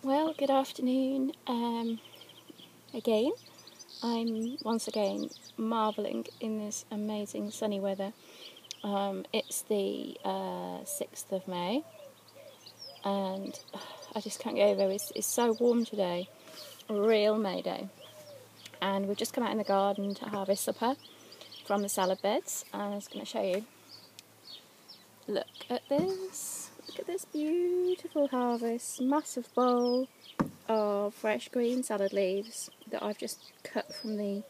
Well, good afternoon. Again, I'm once again marvelling in this amazing sunny weather. It's the 6th of May, and I just can't get over it. It's so warm today, a real May Day. And we've just come out in the garden to harvest supper from the salad beds. And I was going to show you. Look at this. Look at this beautiful harvest. Massive bowl of fresh green salad leaves that I've just cut from the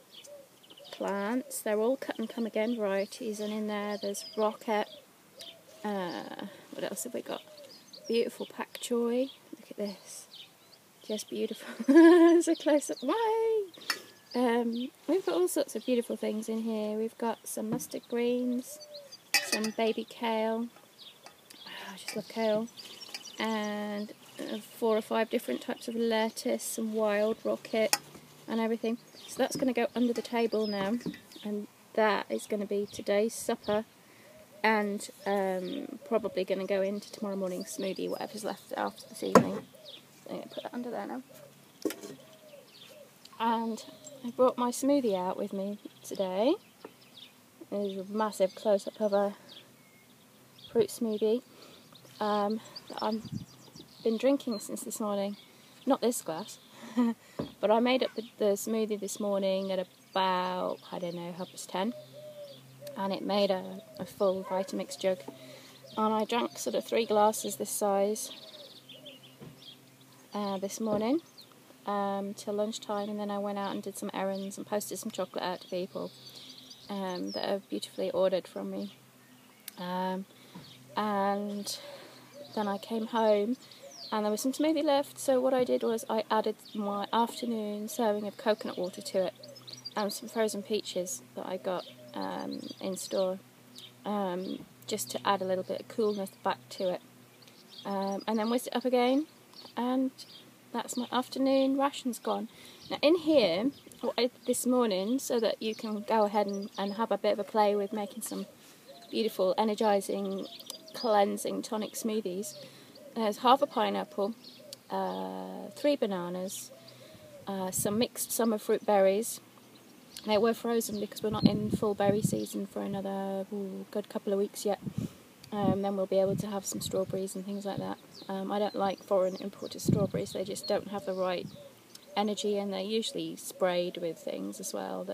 plants. They're all cut and come again varieties, and in there's rocket. What else have we got? Beautiful pak choy. Look at this. Just beautiful. It's a close up. Way! We've got all sorts of beautiful things in here. We've got some mustard greens, some baby kale. I just love kale. And 4 or 5 different types of lettuce, some wild rocket and everything. So that's going to go under the table now, and that is going to be today's supper, and probably going to go into tomorrow morning's smoothie, whatever's left after this evening. So I'm going to put that under there now. And I brought my smoothie out with me today. There's a massive close-up of a fruit smoothie that I've been drinking since this morning. Not this glass, but I made up the smoothie this morning at about, I don't know, 10:30, and it made a full Vitamix jug, and I drank sort of 3 glasses this size this morning till lunchtime, and then I went out and did some errands and posted some chocolate out to people that have beautifully ordered from me, and then I came home and there was some smoothie left, so what I did was I added my afternoon serving of coconut water to it and some frozen peaches that I got in store, just to add a little bit of coolness back to it, and then whisked it up again, and that's my afternoon rations gone. Now in here, what I did this morning, so that you can go ahead and have a bit of a play with making some beautiful, energising, cleansing tonic smoothies. There's half a pineapple, 3 bananas, some mixed summer fruit berries. They were frozen because we're not in full berry season for another good couple of weeks yet. Then we'll be able to have some strawberries and things like that. I don't like foreign imported strawberries, they just don't have the right energy, and they're usually sprayed with things as well.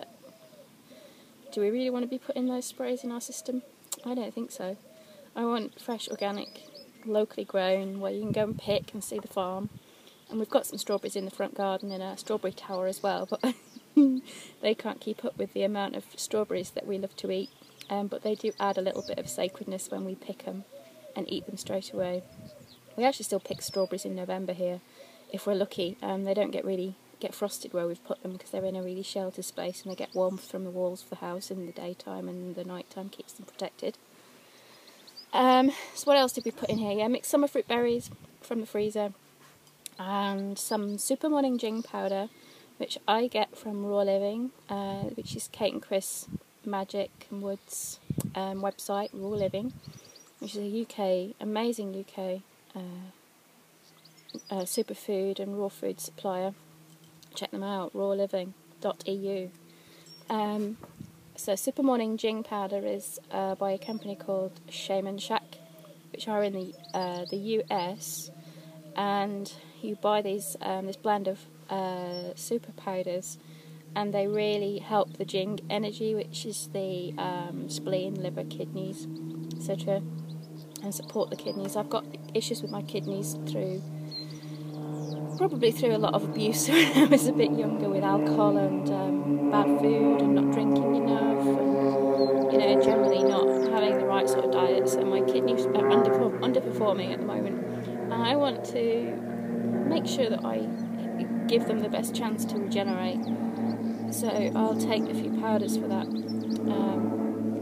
Do we really want to be putting those sprays in our system? I don't think so. I want fresh, organic, locally grown, where you can go and pick and see the farm. And we've got some strawberries in the front garden in a strawberry tower as well, but they can't keep up with the amount of strawberries that we love to eat. But they do add a little bit of sacredness when we pick them and eat them straight away. We actually still pick strawberries in November here, if we're lucky. They don't get frosted where we've put them because they're in a really sheltered space, and they get warmth from the walls of the house in the daytime, and the night time keeps them protected. So what else did we put in here? Yeah, mixed summer fruit berries from the freezer, and some Super Morning Jing powder, which I get from Raw Living, which is Kate and Chris Magic and Woods website, Raw Living, which is a amazing UK superfood and raw food supplier. Check them out, rawliving.eu. So Super Morning Jing powder is by a company called Shaman Shack, which are in the US, and you buy these this blend of super powders, and they really help the Jing energy, which is the spleen, liver, kidneys, etc., and support the kidneys. I've got issues with my kidneys probably through a lot of abuse when I was a bit younger, with alcohol and bad food and not drinking enough, and generally not having the right sort of diet. So my kidneys are underperforming at the moment, and I want to make sure that I give them the best chance to regenerate. So I'll take a few powders for that.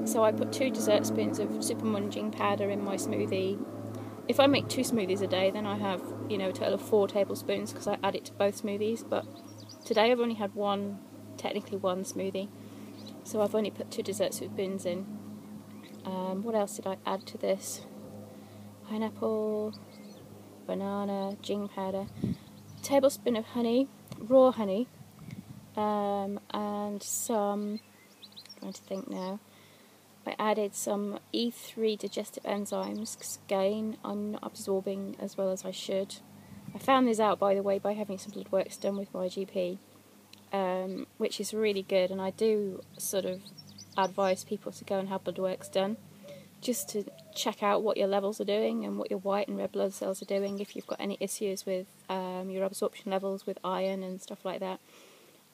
So I put 2 dessert spoons of Super Morning Jing powder in my smoothie. If I make 2 smoothies a day, then I have, a total of 4 tablespoons, because I add it to both smoothies. But today I've only had technically one smoothie, so I've only put 2 dessert spoons in. What else did I add to this? Pineapple, banana, Jing powder. tablespoon of honey, raw honey, and some, I'm trying to think now, I added some E3 digestive enzymes, because again, I'm not absorbing as well as I should. I found this out, by the way, by having some blood works done with my GP, which is really good, and I do sort of advise people to go and have blood works done, just to check out what your levels are doing and what your white and red blood cells are doing, if you've got any issues with your absorption levels with iron and stuff like that,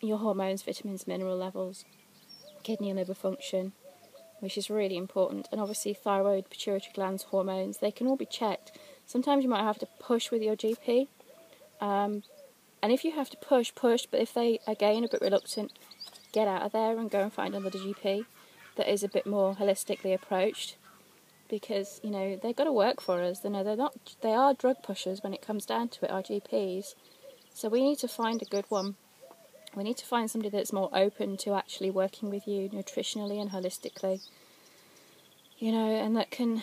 your hormones, vitamins, mineral levels, kidney and liver function, which is really important, and obviously thyroid, pituitary glands, hormones, they can all be checked. Sometimes you might have to push with your GP, and if you have to push, but if they, again, are a bit reluctant, get out of there and go and find another GP that is a bit more holistically approached, because, you know, they've got to work for us. You know, they are drug pushers when it comes down to it, our GPs, so we need to find a good one. We need to find somebody that's more open to actually working with you nutritionally and holistically, you know, and that can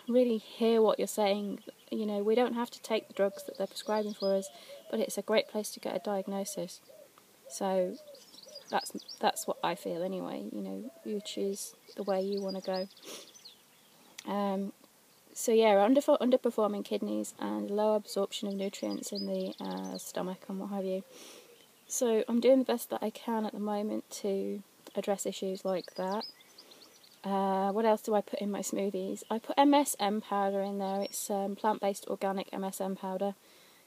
really hear what you're saying. You know, we don't have to take the drugs that they're prescribing for us, but it's a great place to get a diagnosis. So that's what I feel anyway. You know, you choose the way you want to go. So yeah, underperforming kidneys and low absorption of nutrients in the stomach and what have you. So I'm doing the best that I can at the moment to address issues like that. What else do I put in my smoothies? I put MSM powder in there. It's plant-based organic MSM powder.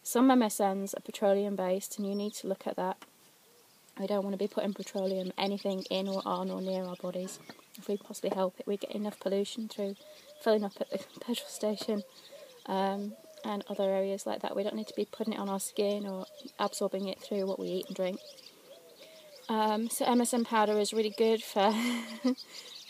Some MSMs are petroleum-based, and you need to look at that. We don't want to be putting petroleum anything in or on or near our bodies. If we possibly help it, we get enough pollution through filling up at the petrol station and other areas like that. We don't need to be putting it on our skin or absorbing it through what we eat and drink. So MSM powder is really good for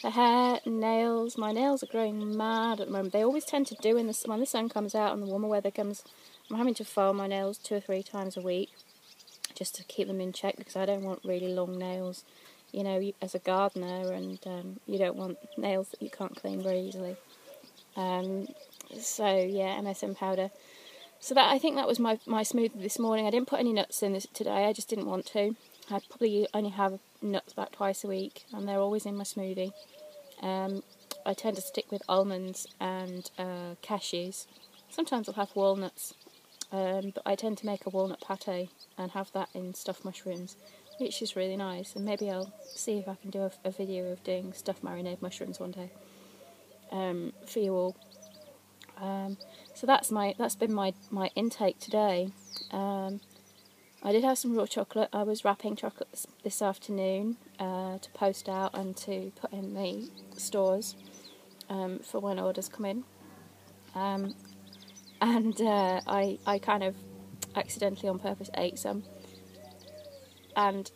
for hair, nails. My nails are growing mad at the moment. They always tend to do when the sun comes out and the warmer weather comes. I'm having to file my nails 2 or 3 times a week just to keep them in check, because I don't want really long nails, you know, as a gardener, and you don't want nails that you can't clean very easily. So yeah, MSM powder. So that, I think that was my smoothie this morning. I didn't put any nuts in this today. I just didn't want to. I probably only have nuts about twice a week, and they're always in my smoothie. I tend to stick with almonds and cashews. Sometimes I'll have walnuts, but I tend to make a walnut pate and have that in stuffed mushrooms, which is really nice. And maybe I'll see if I can do a video of doing stuffed marinated mushrooms one day for you all. So that's been my intake today. I did have some raw chocolate. I was wrapping chocolate this afternoon to post out and to put in the stores for when orders come in. And I kind of accidentally on purpose ate some. And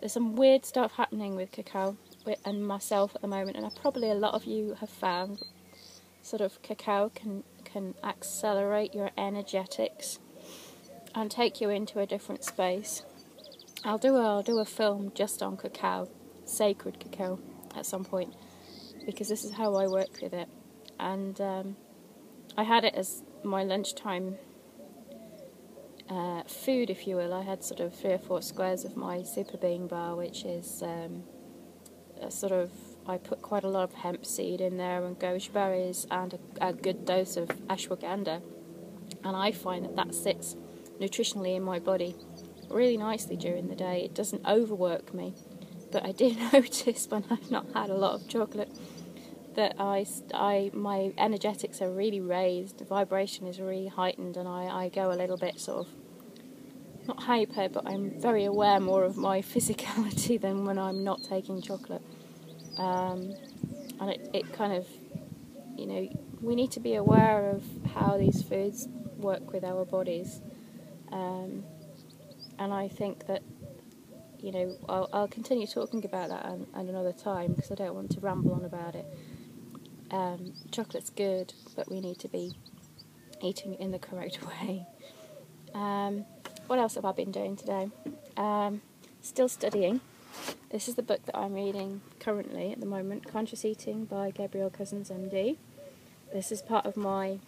there's some weird stuff happening with cacao and myself at the moment, and probably a lot of you have found sort of cacao can accelerate your energetics and take you into a different space. I'll do a film just on cacao, sacred cacao, at some point, because this is how I work with it. And I had it as my lunchtime food, if you will. I had sort of 3 or 4 squares of my super bean bar, which is a sort of, I put quite a lot of hemp seed in there and goji berries and a good dose of ashwagandha, and I find that sits nutritionally in my body really nicely during the day. It doesn't overwork me, but I do notice when I've not had a lot of chocolate that my energetics are really raised, the vibration is really heightened, and I go a little bit sort of, not hyper, but I'm very aware more of my physicality than when I'm not taking chocolate. And it kind of, you know, we need to be aware of how these foods work with our bodies. And I think that, you know, I'll continue talking about that at another time, because I don't want to ramble on about it. Chocolate's good, but we need to be eating it in the correct way. What else have I been doing today? Still studying. This is the book that I'm reading currently at the moment, Conscious Eating by Gabrielle Cousens, MD. This is part of my